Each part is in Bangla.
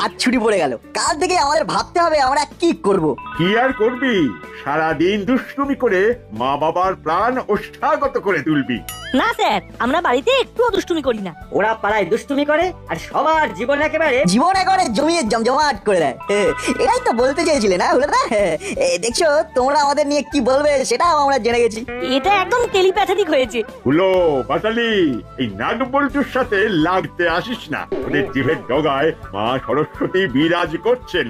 আজ ছুটি পড়ে গেল, কাল থেকে আমাদের ভাবতে হবে আমরা কি করব। কি আর করবি, সারাদিন দুষ্টুমি করে মা বাবার প্রাণ ওষ্ঠাগত করে তুলবি। না স্যার, আমরা বাড়িতে একটুও দুষ্টুমি করি না। ওরা পাড়ায় দুষ্টুমি করে আর সবার জীবন একেবারে জীবন একবারে জমিয়ে জমজমাট করে দেয়। এটাই তো বলতে চেয়েছিলে না হলো না? দেখছো তোমরা আমাদের নিয়ে কি বলবে সেটাও আমরা জেনে গেছি। এটা একদম টেলিপ্যাথেটিক হয়েছে। হলো বাটালি, এই নাট বল্টুর সাথে লাগতে আসিস না। ওদের জিভের ডগায় মা সরস্বতী বিরাজ করছেন।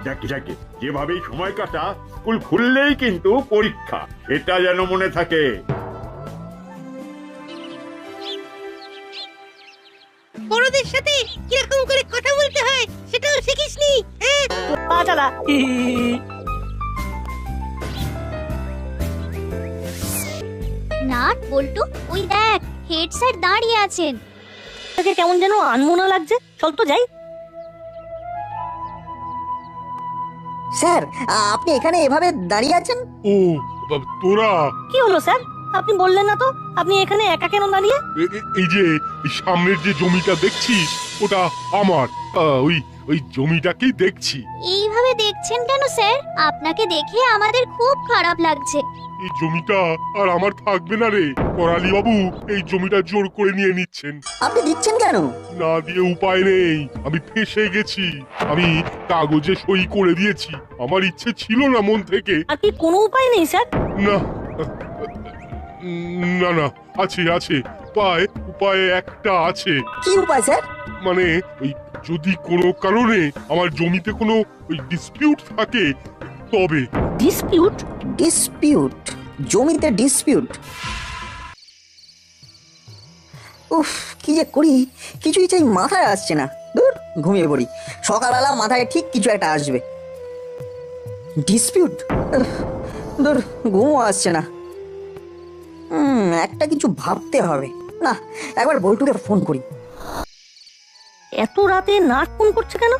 যাকে যাকে যেভাবেই সময় কাটা, স্কুল খুললেই কিন্তু পরীক্ষা, এটা যেন মনে থাকে। বড়দের সাথে কিরকম করে কথা বলতে হয় সেটাও শিখিসনি? পা চালা। নাট বল্টু, ওই দেখ হেড স্যার দাঁড়িয়ে আছেন। তাকে কেমন যেন আনমনা লাগছে। চল তো যাই। স্যার, আপনি এখানে এভাবে দাঁড়িয়ে আছেন? ও তোরা কি হলো স্যার? আপনি বললেন না তো আপনি এখানে একা কেন দাঁড়িয়ে? এই যে এই সামনের যে জমিটা দেখছিস ওটা আমার। ওই ওই জমিটাকেই দেখছি। এইভাবে দেখছেন কেন স্যার? আপনাকে দেখে আমাদের খুব খারাপ লাগছে। এই জমিটা আর আমার থাকবে না রে। করালি বাবু এই জমিটা জোর করে নিয়ে নিচ্ছেন। আপনি দিচ্ছেন কেন? না দিয়ে উপায় নেই, আমি ফেঁসে গেছি। আমি কাগজে সই করে দিয়েছি, আমার ইচ্ছে ছিল না মন থেকে। আর কি কোনো উপায় নেই স্যার? না না না, আছে আছে, উপায় উপায় একটা আছে। কি উপায় স্যার? মানে ওই যদি কোনো কারণে আমার জমিতে কোনো ওই ডিসপিউট থাকে তবে। ডিসপিউট? ডিসপিউট? জমিতে ডিসপিউট? উফ, কি যে করি কিছুই চাই মাথায় আসছে না। দূর, ঘুমিয়ে পড়ি, সকালবেলা মাথায় ঠিক কিছু একটা আসবে। ডিসপিউট? দূর, ঘুমও আসছে না। একটা কিছু ভাবতে হবে। না, একবার বল্টুকে ফোন করি। এত রাতে নাট ফোন করছে কেন?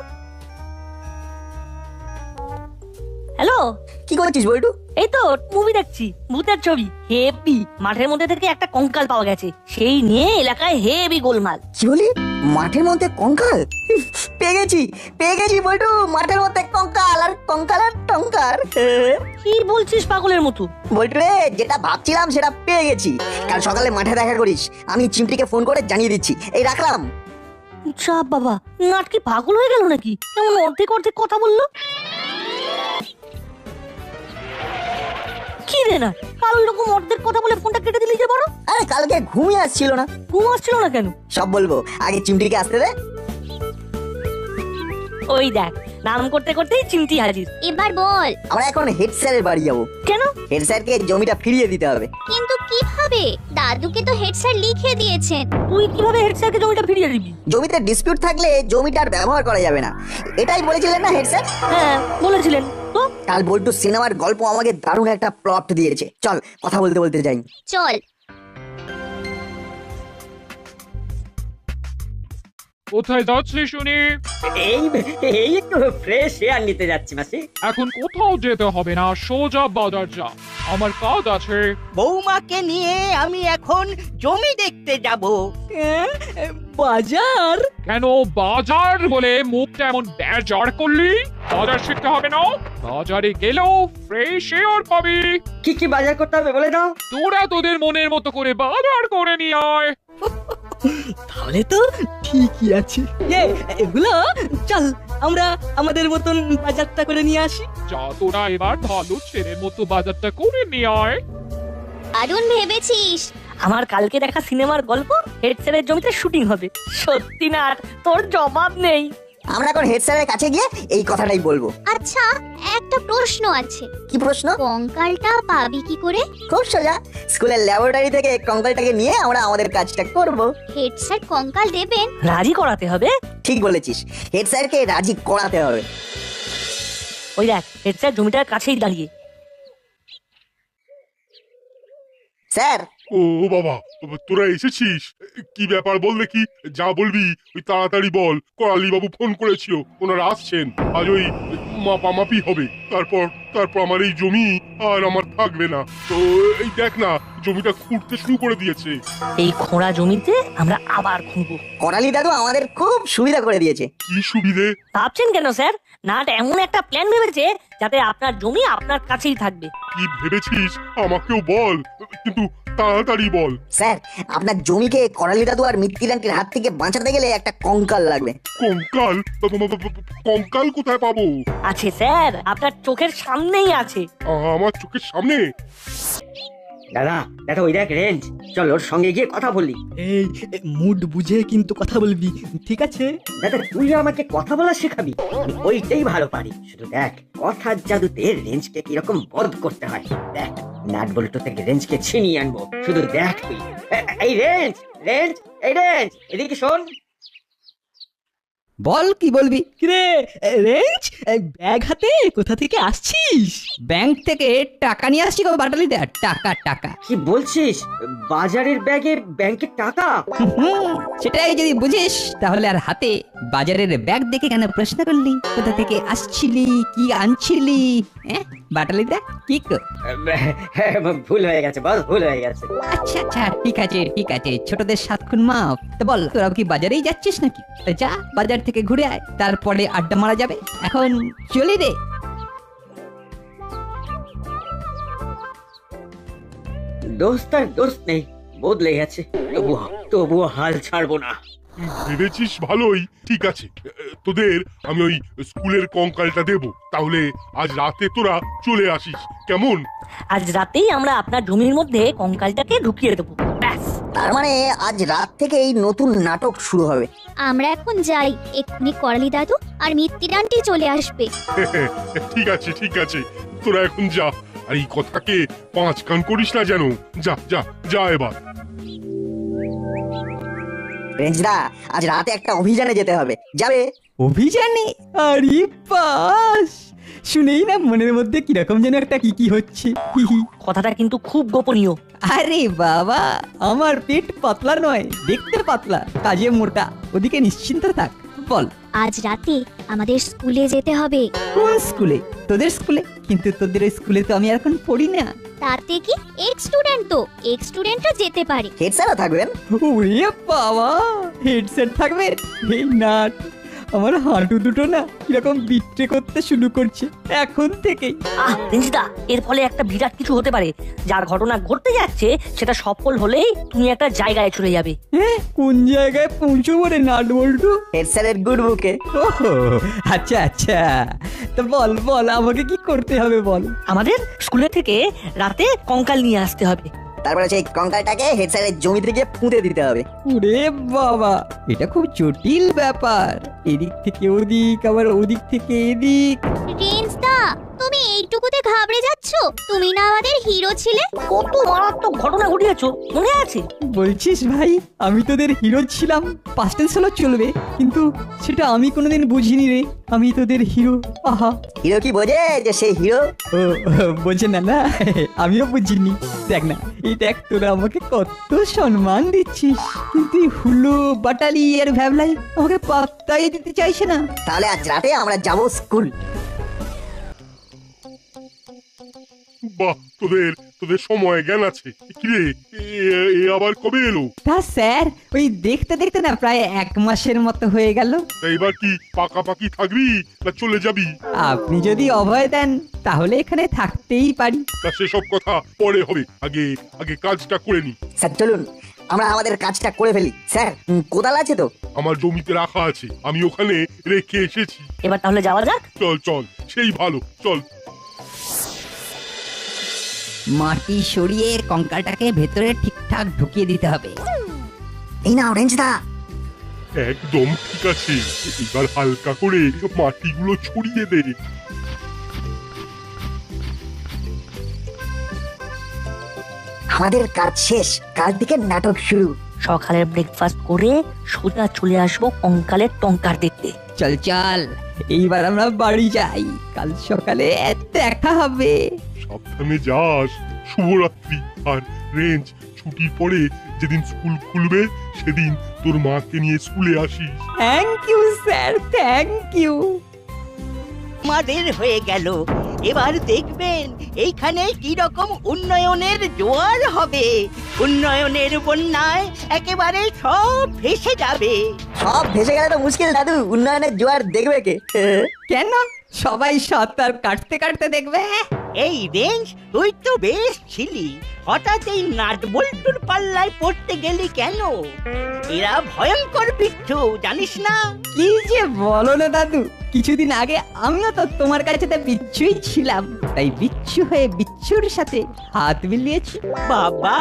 হ্যালো, কি করছিস বল্টু? এই তো মুভি দেখছি, ভূতের ছবি। হেভি, মাঠের মধ্যে থেকে একটা কঙ্কাল পাওয়া গেছে, সেই নিয়ে এলাকায় হেভি গোলমাল। কি বলি? মাঠের মধ্যে কঙ্কাল? পেয়ে গেছি বল্টু, মাঠের মধ্যে কঙ্কাল, আর কঙ্কাল আর টঙ্কার। কি বলছিস পাগলের মতো? বল্টু রে, যেটা ভাবছিলাম সেটা পেয়ে গেছি। কাল সকালে মাঠে দেখা করিস, আমি চিমটিকে ফোন করে জানিয়ে দিচ্ছি। এই রাখলাম। চাপ বাবা, নাট কি পাগল হয়ে গেল নাকি? এমন অর্ধেক অর্ধেক কথা বললো। কি রে না, কাল রকম অর্ধেক কথা বলে ফোনটা কেটে দিলি যে? বড়, আরে কালকে ঘুমিয়ে আসছিল না। ঘুম আসছিল না কেন? সব বলবো, আগে চিমটিকে আসতে দে। ওই দেখ, নাম করতে করতেই চিমটি হাজির। এবার বল। আমরা এখন হেড স্যারের বাড়ি যাবো। কেন? হেড স্যারকে জমিটা ফিরিয়ে দিতে হবে। কিন্তু কিভাবে? দাদুকে তো হেড স্যার লিখে দিয়েছেন। তুই কিভাবে হেড স্যারকে জমিটা ফিরিয়ে দিবি? জমিতে ডিসপিউট থাকলে জমিটার ব্যবহার করা যাবে না, এটাই বলেছিলেন না হেড স্যার? হ্যাঁ বলেছিলেন তো। কাল বল্টু সিনেমার গল্প আমাকে দারুণ একটা প্লট দিয়েছে। চল কথা বলতে বলতে যাই। চল। কোথায় যাচ্ছি শুনি? এই এই একটু ফ্রেশ এয়ার নিতে যাচ্ছি মাসি। এখন কোথাও যেতে হবে না, সোজা বাজার যা, আমার কাজ আছে। বৌমাকে নিয়ে আমি এখন জমি দেখতে যাব। বাজার? কেন বাজার বলে মুখটা এমন বেজার করলি? বাজার শিখতে হবে না? বাজারে গেলেও ফ্রেশ এয়ার পাবি। কি কি বাজার করতে হবে বলে দাও। তোরা তোদের মনের মতো করে বাজার করে নিয়ে আয়। তাহলে তো ঠিকই আছে। এগুলো চল আমরা আমাদের মতন বাজারটা করে নিয়ে আসি। যা, তোরা এবার ভালো ছেলের মতো বাজারটা করে নিয়ে আয়। দারুণ ভেবেছিস। আমার কালকে দেখা সিনেমার গল্প হেড স্যারের জমিতে শুটিং হবে। সত্যি না, তোর জবাব নেই। আমরা এখন হেড স্যারের কাছে গিয়ে এই কথাটাই বলবো। আচ্ছা, একটা প্রশ্ন আছে। কি প্রশ্ন? কঙ্কালটা পাবি কি করে? খুব সোজা, স্কুলের ল্যাবরেটরি থেকে কঙ্কালটাকে নিয়ে আমরা আমাদের কাজটা করব। হেড স্যার কঙ্কাল দেবেন? রাজি করাতে হবে। ঠিক বলেছিস, হেড স্যারকে রাজি করাতে হবে। ওই দেখ, হেড স্যার জমিটার কাছেই দাঁড়িয়ে। স্যার। ও বাবা, তোরা এসেছিস? কি ব্যাপার বল দেখি, যা বলবি ওই তাড়াতাড়ি বল। করালি বাবু ফোন করেছিল, ওনারা আসছেন। আজ ওই মাপামাপি হবে, তারপর তারপর আমার এই জমি আর আমার থাকবে না। তো এই দেখ না, জমিটা খুঁড়তে শুরু করে দিয়েছে। এই খোঁড়া জমিতে আমরা আবার খুঁড়বো। করালি দাদু আমাদের খুব সুবিধা করে দিয়েছে। কি সুবিধে? ভাবছেন কেন স্যার? নাট এমন একটা প্ল্যান ভেবেছে যাতে আপনার জমি আপনার কাছেই থাকবে। কি ভেবেছিস আমাকেও বল, কিন্তু তাড়াতাড়ি বল। স্যার, আপনার জমিকে করালি দাদু আর মিত্তির আন্টির হাত থেকে বাঁচাতে গেলে একটা কঙ্কাল লাগবে। কঙ্কাল? কঙ্কাল কোথায় পাবো? আছে স্যার, আপনার চোখের সামনেই আছে। আমার চোখের সামনে? দাদা দাদা ওই দেখ রেঞ্জ, চল ওর সঙ্গে গিয়ে কথা বলি। এই মুড বুঝে কিন্তু কথা বলবি, ঠিক আছে? দাদা তুই আমাকে কথা বলা শেখাবি, আমি ওইটাই ভালো পারি। শুধু দেখ কথার জাদুতে রেঞ্জকে কিরকম বধ করতে হয়। দেখ নাট বল্টু থেকে রেঞ্জকে ছিনিয়ে আনবো, শুধু দেখ তুই। এই রেঞ্জ, রেঞ্জ, এই রেঞ্জ, এদিকে শোন। বল, কি বলবি? কিরে রেঞ্জ, ব্যাগ হাতে কোথা থেকে আসছিস? ব্যাংক থেকে টাকা নিয়ে আসছি গো বাটালি দা, টাকা টাকা। কি বলছিস? বাজারের ব্যাগে ব্যাংকের টাকা? সেটাই যদি বুঝিস তাহলে আর হাতে বাজারের ব্যাগ দেখে কেন প্রশ্ন করলি? কোথা থেকে আসছিলি, কি আনছিলি? বাটালি দা কি কর? ভুল হয়ে গেছে বস, ভুল হয়ে গেছে। আচ্ছা আচ্ছা, ঠিক আছে ঠিক আছে, ছোটদের 7 খুন মাপ। তো বল, তোরা কি বাজারেই যাচ্ছিস নাকি? তো যা, বাজার থেকে ঘুরে আয়, তারপরে আড্ডা মারা যাবে। এখন চলি রে। দোস্ত আর দোস্ত নেই, বদলে গেছে। তবুও হাল ছাড়বো না। ভেবেছিস ভালোই, ঠিক আছে। তোদের আমি ওই স্কুলের কঙ্কালটা দেব, তাহলে আজ রাতে তোরা চলে আসিস, কেমন? আজ রাতেই আমরা আপনার জমির মধ্যে কঙ্কালটাকে ঢুকিয়ে দেবো, ব্যাস। তার মানে আজ রাত থেকে এই নতুন নাটক শুরু হবে। আমরা এখন যাই, এক্ষুনি করালি দাদু আর মিত্তির আন্টি চলে আসবে। ঠিক আছে ঠিক আছে, তোরা এখন যা, আর এই কথাকে 5 কান করিস না যেন। যা যা যা এবার। রেঞ্জদা, আজ রাতে একটা অভিযানে যেতে হবে, যাবে? অভিযানে? আরে বাস, শুনেই না মনের মধ্যে কিরকম যেন একটা কি হচ্ছে। কথাটা কিন্তু খুব গোপনীয়। আরে বাবা, আমার পেট পাতলা নয়, দেখতে পাতলা, কাজে মোটা। ওদিকে নিশ্চিন্ত থাক। বল, আজ রাতে আমাদের স্কুলে যেতে হবে। কোন স্কুলে? তোদের স্কুলে? কিন্তু তোদের ওই স্কুলে তো আমি এখন পড়ি না। তাতে কি, এক্স স্টুডেন্ট তো, এক্স স্টুডেন্টও যেতে পারে। হেড স্যারও থাকবেন? ওরে বাবা, হেডসেট থাকবে? এই নাট, আমার হাঁটু দুটো না কিরকম বিট্রে করতে শুরু করছে এখন থেকেই। রেঞ্জিদা, এর ফলে একটা বিরাট কিছু হতে পারে। যার ঘটনা ঘটতে যাচ্ছে সেটা সফল হলেই তুমি একটা জায়গায় চলে যাবে। কোন জায়গায় পৌঁছবো রে নাট বল্টু? হেড স্যারের গুড বুকে। ওহো, আচ্ছা আচ্ছা, তো বল বল, আমাকে কি করতে হবে বল। আমাদের স্কুলে থেকে রাতে কঙ্কাল নিয়ে আসতে হবে। তারপরে সেই কঙ্কালটাকে হেড স্যারের জমি থেকে পুঁতে দিতে হবে। ওরে বাবা, এটা খুব জটিল ব্যাপার। এদিক থেকে ওদিক, আবার ওদিক থেকে এদিক। রেঞ্জ দা, তুমি এইটুকুতে ঘাবড়ে যাচ্ছ? তুমি না আমাদের হিরো ছিলে? কত মারাত্মক ঘটনা ঘটিয়েছো, মনে আছে? বলছিস ভাই, আমি তোদের হিরো ছিলাম? পাস্ট টেন্স হলো চলবে, কিন্তু সেটা আমি কোনোদিন বুঝিনি রে। আমি তোদের হিরো। আহা, হিরো কি বোঝে যে সে হিরো? ও বোঝে না না, আমিও বুঝিনি। দেখ না, এই দেখ, তোরা আমাকে কত সম্মান দিচ্ছিস, কিন্তু হুলো বাটালি আর ভ্যাবলাই আমাকে পাত্তাই দিতে চাইছে না। তাহলে আজ রাতে আমরা যাব স্কুল। বাহ, তোদের তোদের সময় জ্ঞান আছে। কিরে, এ আবার কবে এলো? তা স্যার, ওই দেখতে দেখতে না প্রায় 1 মাসের মতো হয়ে গেল। তা এবার কি পাকাপাকি থাকবি না চলে যাবি? আপনি যদি অভয় দেন তাহলে এখানে থাকতেই পারি। তা সেসব কথা পরে হবে, আগে আগে কাজটা করে নি। স্যার চলুন, আমরা আমাদের কাজটা করে ফেলি। স্যার, কোদাল আছে তো? আমার জমিতে রাখা আছে, আমি ওখানে রেখে এসেছি। এবার তাহলে যাওয়া যাক। চল চল, সেই ভালো, চল। মাটি সরিয়ে কঙ্কালটাকে ভেতরে ঠিকঠাক ঢুকিয়ে দিতে হবে। এই নাও রেঞ্জদা। একদম ঠিক আছে, এবার হালকা করে মাটিগুলো ছড়িয়ে দে। আমাদের কাজ শেষ, কাল থেকে নাটক শুরু। সকালের ব্রেকফাস্ট করে সোজা চলে আসবো কঙ্কালের টঙ্কার দেখতে। চল চল, এইবার আমরা বাড়ি যাই, কাল সকালে দেখা হবে। সাবধানে যাস, শুভরাত্রি। আর রেঞ্জ, ছুটির পরে যেদিন স্কুল খুলবে সেদিন তোর মাকে নিয়ে স্কুলে আসিস। Thank you sir, thank you. আমাদের হয়ে গেল। এবার দেখবেন এইখানে কি রকম উন্নয়নের জোয়ার হবে। উন্নয়নের বন্যায় একেবারে সব ভেসে যাবে। সব ভেসে গেলে তো মুশকিল দাদু, উন্নয়নের জোয়ার দেখবে কে? কেন সবাই সাঁতার কাটতে কাটতে দেখবে? এই রেঞ্জ তুই তো বেশ ছিলি, হঠাৎ এই নাট বল্টুর পাল্লায় পড়তে গেলি কেন? এরা ভয়ঙ্কর বিচ্ছু, জানিস না? কি যে বলো না দাদু, কিছুদিন আগে আমিও তো তোমার কাছে বিচ্ছুই ছিলাম, তাই বিচ্ছু হয়ে বিচ্ছুর সাথে হাত মিলিয়েছি। বাবা,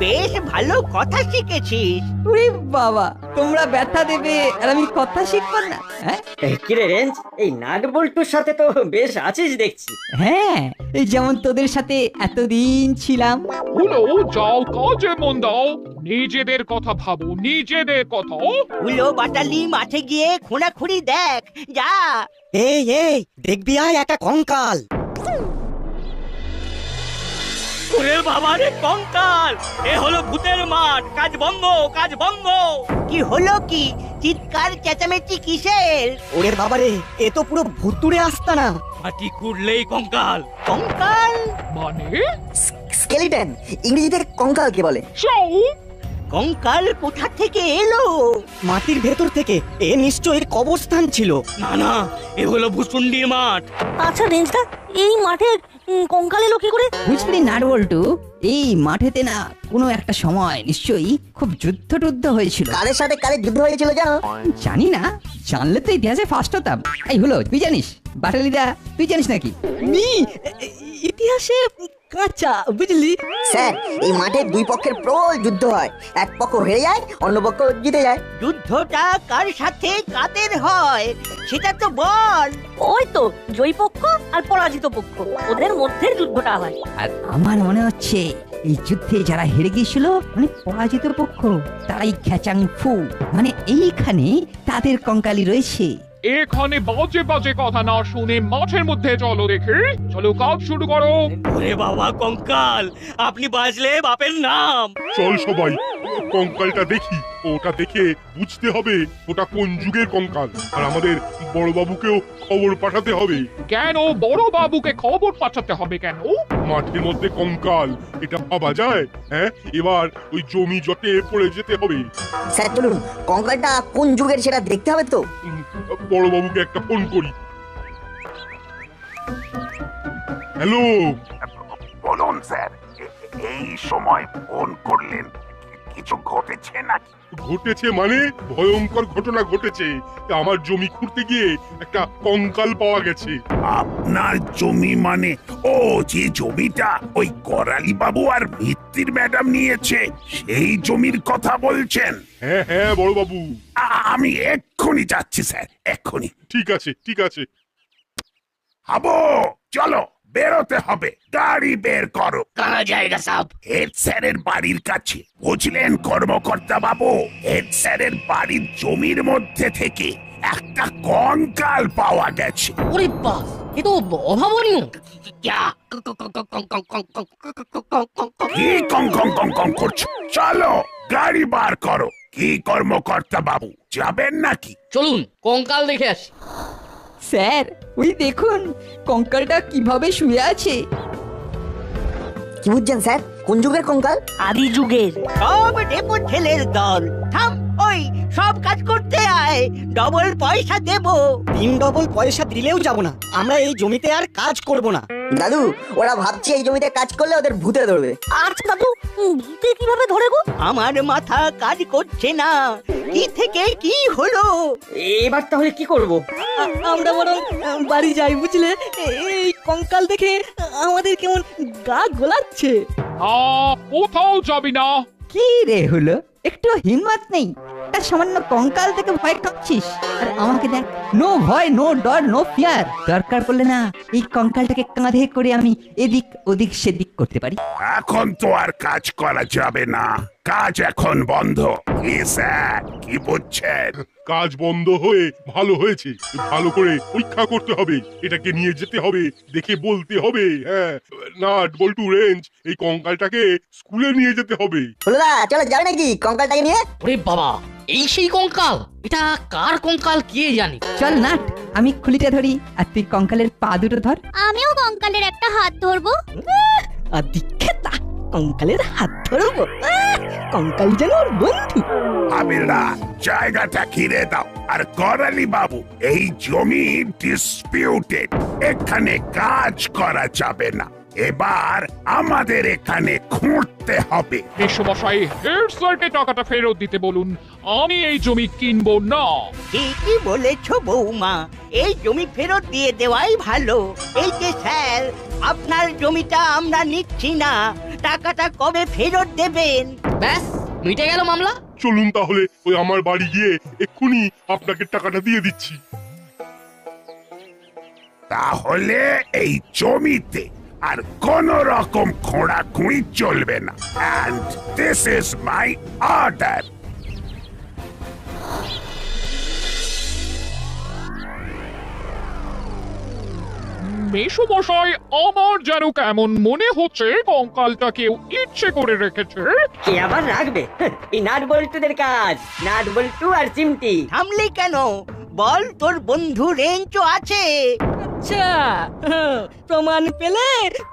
বেশ ভালো কথা শিখেছিস। ওরে বাবা, তোমরা ব্যথা দেবে আর আমি কথা শিখবো না? হ্যাঁ কিরে রেঞ্জ, এই নাট বল্টুর সাথে তো বেশ আছিস দেখছি। হ্যাঁ, এই যেমন তোদের সাথে এতদিন ছিলাম। হলো, যাও কাজে মন দাও, নিজেদের কথা ভাবো, নিজেদের কথা। উলো বাটালি মাঠে গিয়ে খোঁড়াখুড়ি দেখ, যা। এই দেখবি আয় একটা কঙ্কাল। ওরে বাবা রে, কঙ্কাল! এ হলো ভূতের মাঠ, কাজ বন্ধ, কাজ বন্ধ। কি হলো কি? চিৎকার চেঁচামেচি কিসের? ওরে বাবারে, এ তো পুরো ভুতুড়ে আস্তানা। মাটি খুঁড়লেই কঙ্কাল। কঙ্কাল মানে স্কেলিটন, ইংরেজিতে কঙ্কালকে বলে। যাও, কঙ্কাল কোথা থেকে এলো? মাটির ভেতর থেকে। এ নিশ্চয়ই কবরস্থান ছিল। না না, এ হলো ভুসুন্ডির মাঠ। আচ্ছা রেঞ্জটা, এই মাঠে কঙ্কাল এলো কি করে? বুঝলি নাটবল্টু, এই মাঠেতে না কোনো একটা সময় নিশ্চয়ই খুব যুদ্ধ টুদ্ধ হয়েছিল। কারের সাথে কারের যুদ্ধ হয়েছিল জানো? জানি না, জানলে তো ইতিহাসে ফার্স্ট হতাম। এই হলো, তুই জানিস? বাটালিদা, তুই জানিস নাকি? ইতিহাসে কাঁচা, বুঝলি? স্যার, এই মাঠে দুই পক্ষের প্রবল যুদ্ধ হয়, এক পক্ষ হেরে যায়, অন্য পক্ষ জিতে যায়। যুদ্ধটা কার সাথে কাদের হয় সেটা তো বল। ওই তো জয়ী পক্ষ আর পরাজিত পক্ষ, ওদের মধ্যে যুদ্ধটা হয়। আর আমার মনে হচ্ছে এই যুদ্ধে যারা হেরে গিয়েছিল, মানে পরাজিত পক্ষ, তারাই খেচাং ফু, মানে এইখানে তাদের কঙ্কালি রয়েছে। এখানে বাজে বাজে কথা না শুনে মাঠের মধ্যে চলো দেখে, চলো কাজ শুরু করো। ওরে বাবা, কঙ্কাল! আপনি বাজলে বাপের নাম। চল সবাই কঙ্কালটা দেখি, ওটা দেখে বুঝতে হবে ওটা কোন যুগের কঙ্কাল, আর আমাদের বড়বাবুকেও খবর পাঠাতে হবে। কেন বড় বাবুকে খবর পাঠাতে হবে কেন? মাঠের মধ্যে কঙ্কাল, এটা ভাবা যায়? হ্যাঁ, এবার ওই জমি জটে পড়ে যেতে হবে। স্যার চলুন, কঙ্কালটা কোন যুগের সেটা দেখতে হবে তো। বড়বাবুকে একটা ফোন করি। হ্যালো, বলুন স্যার, এই সময় ফোন করলেন, কিছু ঘটেছে নাকি? ঘটেছে মানে ভয়ঙ্কর ঘটনা ঘটেছে। আমার জমি খুঁড়তে গিয়ে একটা কঙ্কাল পাওয়া গেছে। আপনার জমি মানে? ও, যে জমিটা ওই করালি বাবু আর ভিত্তির ম্যাডাম নিয়েছে, সেই জমির কথা বলছেন? হ্যাঁ হ্যাঁ বড়বাবু। আমি এক্ষুনি যাচ্ছি স্যার, এক্ষুনি। ঠিক আছে ঠিক আছে। হাবো, চলো, বেরোতে হবে, গাড়ি বের করো। কানা জায়গা সব। হেড স্যারের বাড়ির কাছে, বুঝলেন কর্মকর্তা বাবু? হেড স্যারের বাড়ির জমির মধ্যে থেকে একটা কঙ্কাল পাওয়া গেছে। ওরে বাস, এ তো অভাবনীয়। কি কং কং কং কং করছো? চলো, গাড়ি বার করো। কি কর্মকর্তা বাবু, যাবেন নাকি? চলুন কঙ্কাল দেখে আসি। স্যার, ওই দেখুন কঙ্কালটা কিভাবে শুয়ে আছে। কি বুঝছেন স্যার, কোন যুগের কঙ্কাল? আদি যুগের। সব ডেপো ছেলের দল, থাম, ওই সব কাজ করতে আয়, ডবল পয়সা দেবো। 3 ডবল পয়সা দিলেও যাব না, আমরা এই জমিতে আর কাজ করব না। দাদু, ওরা ভাবছে এই জমিতে কাজ করলে ওদের ভূতে ধরবে। আচ্ছা দাদু, ভূতে কিভাবে ধরে গো? আমার মাথা কাজ করছে না, কি থেকে কি হলো। এবার তাহলে কি করব? আমরা বরং বাড়ি যাই, বুঝলে? এই কঙ্কাল দেখে আমাদের কেমন গা গোলাচ্ছে। কোথাও যাবি না। কি রে হলো, একটু হিম্মত নেই? একটা সামান্য কঙ্কাল থেকে ভয় কাঁপছিস, আর আমাকে দেখ, নো ভয়, নো ডর, নো ফিয়ার। দরকার পড়লে না এই কঙ্কালটাকে কাঁধে করে আমি এদিক ওদিক সেদিক করতে পারি। এখন তো আর কাজ করা যাবে না, কাজ এখন বন্ধ। কি স্যার, কি বুঝছেন? কাজ বন্ধ হয়ে ভালো হয়েছে, ভালো করে পরীক্ষা করতে হবে, এটাকে নিয়ে যেতে হবে, দেখে বলতে হবে। হ্যাঁ, নাট বল্টু রেঞ্জ, এই কঙ্কালটাকে স্কুলে নিয়ে যেতে হবে। হলোদা, চলো যাবে নাকি কঙ্কালটাকে নিয়ে? ওরে বাবা, এই সেই কঙ্কাল? এটা কার কঙ্কাল কে জানে? চল নাট, আমি খুলিটা ধরি আর তুই কঙ্কালের পা দুটো ধর। আমিও কঙ্কালের একটা হাত ধরবো। আর দীক্ষেতা কঙ্কালের হাত ধরবো। কঙ্কাল যেন ওর বন্ধু। আমিরা জায়গাটা ঘিরে দাও। আর করালি বাবু, এই জমি ডিসপিউটেড, এখানে কাজ করা যাবে না। এবার আমাদের এখানে খুঁড়তে হবে। বিশ্বমশাই হেড স্যারকে টাকাটা ফেরত দিতে বলুন, আমি এই জমি কিনবো না। ঠিকই বলেছো বৌমা, এই জমি ফেরত দিয়ে দেওয়াই ভালো। এই যে স্যার, আপনার জমিটা আমরা নিচ্ছি না, টাকাটা কবে ফেরত দেবেন? ব্যাস মিটে গেল মামলা। চলুন তাহলে ওই আমার বাড়ি গিয়ে এক্ষুনি আপনাকে টাকাটা দিয়ে দিচ্ছি। তাহলে এই জমিতে আর কোন রকম খোঁড়াখুঁড়ি চলবে না। And this is my order. মেশমশাই, আমার যেন কেমন মনে হচ্ছে কঙ্কালটা কেউ ইচ্ছে করে রেখেছে। কে আবার রাখবে? এই নাট বল্টুদের কাজ। নাট বল্টু আর চিমটি। থামলি কেন? বল, তোর বন্ধু রেঞ্চও আছে। আচ্ছা, প্রমাণ পেলে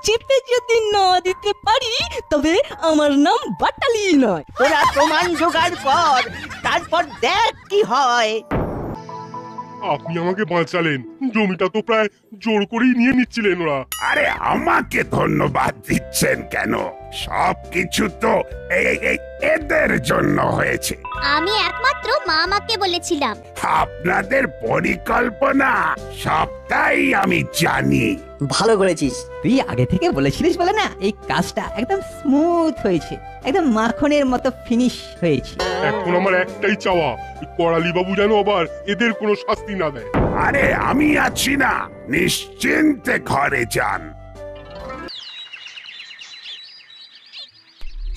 চেপে যদি না দিতে পারি তবে আমার নাম বাটালি নয়। তোরা প্রমাণ জোগাড় কর, তারপর দেখ কি হয়। আপনি আমাকে বাঁচালেন, জমিটা তো প্রায় জোর করেই নিয়ে নিচ্ছিলেন ওরা। আরে আমাকে ধন্যবাদ দিচ্ছেন কেন? সবকিছু তো এদের জন্য হয়েছে। আমি একমাত্র মামাকে বলেছিলাম। আপনাদের পরিকল্পনা সবটাই আমি জানি। ভালো করেছিস। তুই আগে থেকে বলেছিলিস বলে না এই কাজটা একদম স্মুথ হয়েছে, একদম মাখনের মতো ফিনিশ হয়েছে। এখন আমার একটাই চাওয়া, করালি বাবু যেন আবার এদের কোনো শাস্তি না দেয়। আরে আমি আছি না, নিশ্চিন্তে ঘরে যান।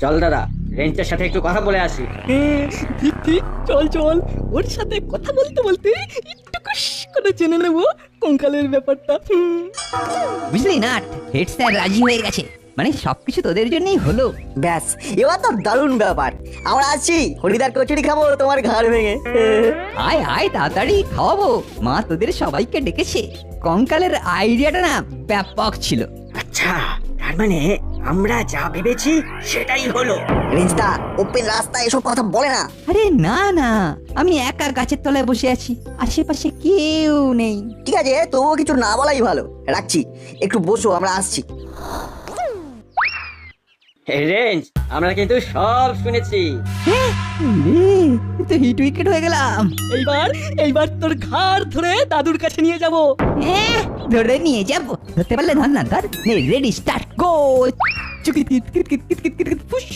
চল দাদা, রেঞ্চের সাথে একটু কথা বলে আসি। ঠিক ঠিক, চল চল, ওর সাথে কথা বলতে বলতে একটু কুশ করে জেনে নেবো কঙ্কালের ব্যাপারটা। বুঝলি না, হেড স্যার রাজি হয়ে গেছে, মানে সবকিছু তোদের জন্যই হলো। ব্যাস, এবার তো দারুণ ব্যাপার। আমরা আছি, হরিদার কচুরি খাবো তোমার ঘাড় ভেঙে। আয় আয় তাড়াতাড়ি খাওয়াবো, মা তোদের সবাইকে ডেকেছে। কঙ্কালের আইডিয়াটা না ব্যাপক ছিল। আচ্ছা, তার মানে আমরা যা ভেবেছি সেটাই হলো। রেঞ্জদা, ওপেন রাস্তায় এসব কথা বলে না। আরে না না, আমি একা গাছের তলায় বসে আছি, আশেপাশে কেউ নেই। ঠিক আছে, তবুও কিছু না বলাই ভালো। রাখছি, একটু বসো, আমরা আসছি। রেঞ্জ, আমরা কিন্তু সব শুনেছি। তো হিট উইকেট হয়ে গেলাম। এইবার তোর ঘাড় ধরে দাদুর কাছে নিয়ে যাব। ধরে নিয়ে যাবো, ধরতে পারলে ধর না, ধর। Ready, start, go. চুকি কিট কিট কিট কিট কিট কিট ফুশ।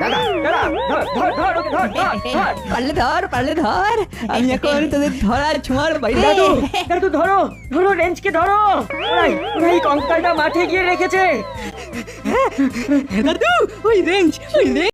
দাদা দাদা, ধর ধর ধর ধর ধর। পারলে ধর, পারলে ধর। আমি এখন তোদের ধরার ছোঁয়ার বাইরে। দাদু দাদু, ধরো ধরো, রেঞ্জকে ধরো। ওরাই ওরাই কঙ্কালটা মাঠে গিয়ে রেখেছে। দাদু, ওই রেঞ্জ